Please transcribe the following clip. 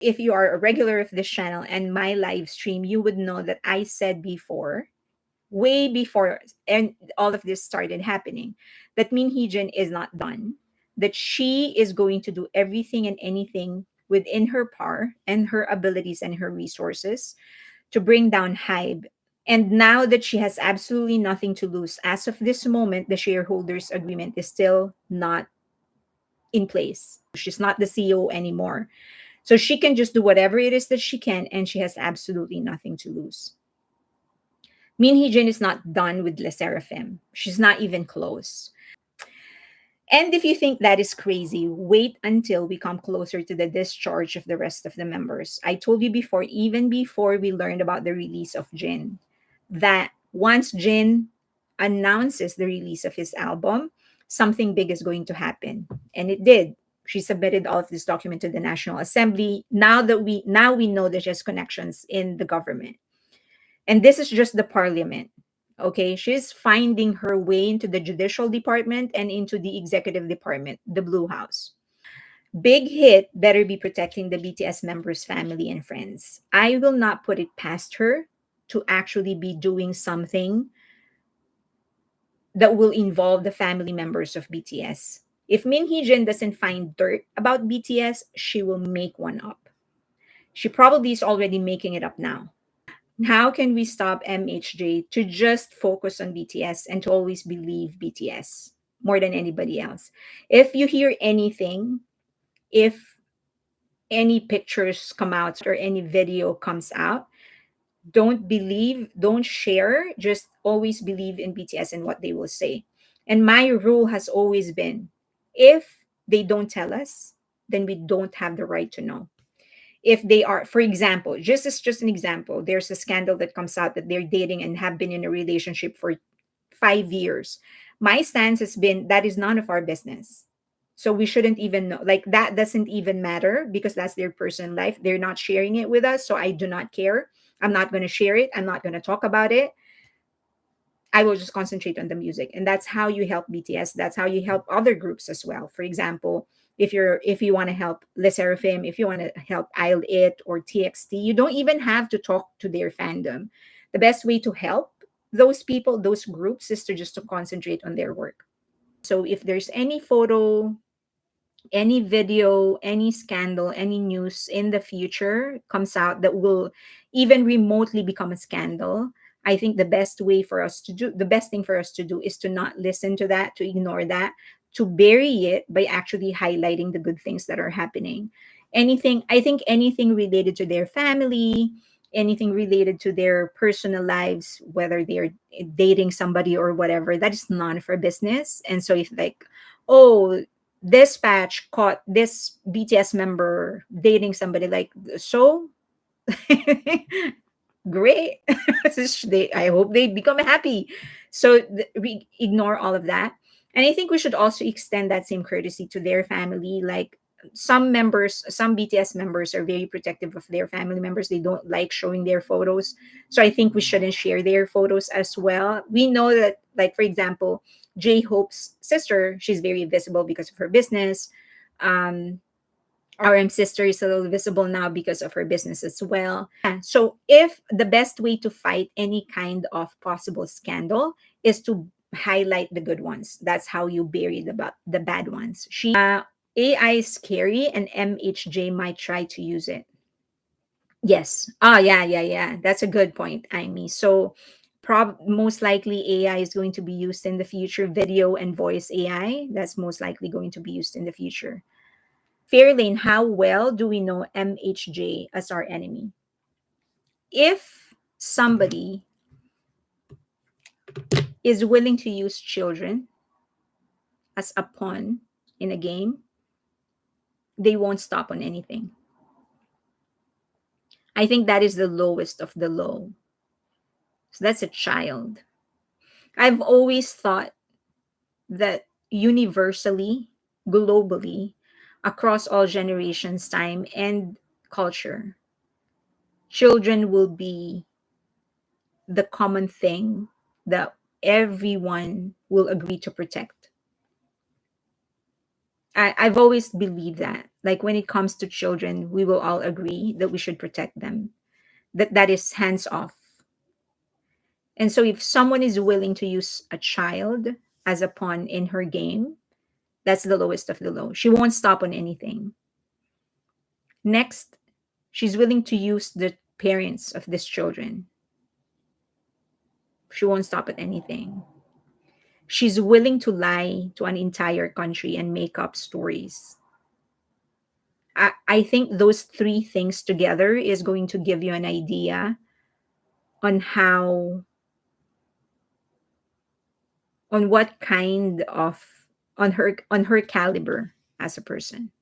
If you are a regular of this channel and my live stream, you would know that I said before, way before and all of this started happening, that Minheejin is not done, that she is going to do everything and anything within her power and her abilities and her resources to bring down Hybe. And now that she has absolutely nothing to lose, as of this moment, the shareholders agreement is still not in place. She's not the CEO anymore. So she can just do whatever it is that she can, and she has absolutely nothing to lose. Min Hee-jin is not done with Le Seraphim. She's not even close. And if you think that is crazy, wait until we come closer to the discharge of the rest of the members. I told you before, even before we learned about the release of Jin, that once Jin announces the release of his album, something big is going to happen. And it did. She submitted all of this document to the National Assembly. Now we know that she has connections in the government. And this is just the parliament. Okay, she's finding her way into the judicial department and into the executive department, the Blue House. Big hit better be protecting the BTS members' family and friends. I will not put it past her to actually be doing something that will involve the family members of BTS. If Min Hee-jin doesn't find dirt about BTS, she will make one up. She probably is already making it up now. How can we stop MHJ to just focus on BTS and to always believe BTS more than anybody else? If you hear anything, if any pictures come out or any video comes out, don't believe, don't share, just always believe in BTS and what they will say. And my rule has always been, if they don't tell us, then we don't have the right to know. If they are, for example, just an example, there's a scandal that comes out that they're dating and have been in a relationship for 5 years. My stance has been that is none of our business. So we shouldn't even know. Like, that doesn't even matter because that's their personal life. They're not sharing it with us. So I do not care. I'm not going to share it. I'm not going to talk about it. I will just concentrate on the music. And that's how you help BTS. That's how you help other groups as well. For example, if you want to help Le Seraphim, if you want to help Isle It or TXT, you don't even have to talk to their fandom. The best way to help those people, those groups, is to just to concentrate on their work. So if there's any photo, any video, any scandal, any news in the future comes out that will even remotely become a scandal, I think the best thing for us to do is to not listen to that, to ignore that, to bury it by actually highlighting the good things that are happening. I think anything related to their family, anything related to their personal lives, whether they're dating somebody or whatever, that is none of our business. And so if like, oh, this batch caught this BTS member dating somebody, like, so great. I hope they become happy. So we ignore all of that. And I think we should also extend that same courtesy to their family. Like, some BTS members are very protective of their family members. They don't like showing their photos. So I think we shouldn't share their photos as well. We know that, like, for example, J Hope's sister, she's very visible because of her business. Um, RM sister is a little visible now because of her business as well. Yeah, so if the best way to fight any kind of possible scandal is to highlight the good ones, that's how you bury the bad ones. AI is scary and MHJ might try to use it. Yes. Yeah. That's a good point, Amy. So most likely AI is going to be used in the future. Video and voice AI, that's most likely going to be used in the future. Fairlane, how well do we know MHJ as our enemy? If somebody is willing to use children as a pawn in a game, they won't stop on anything. I think that is the lowest of the low. So that's a child. I've always thought that universally, globally, across all generations, time, and culture, children will be the common thing that everyone will agree to protect. I've always believed that. Like when it comes to children, we will all agree that we should protect them. That is hands off. And so if someone is willing to use a child as a pawn in her game, that's the lowest of the low. She won't stop on anything. Next, she's willing to use the parents of these children. She won't stop at anything. She's willing to lie to an entire country and make up stories. I think those three things together is going to give you an idea on how, on what kind of, on her caliber as a person.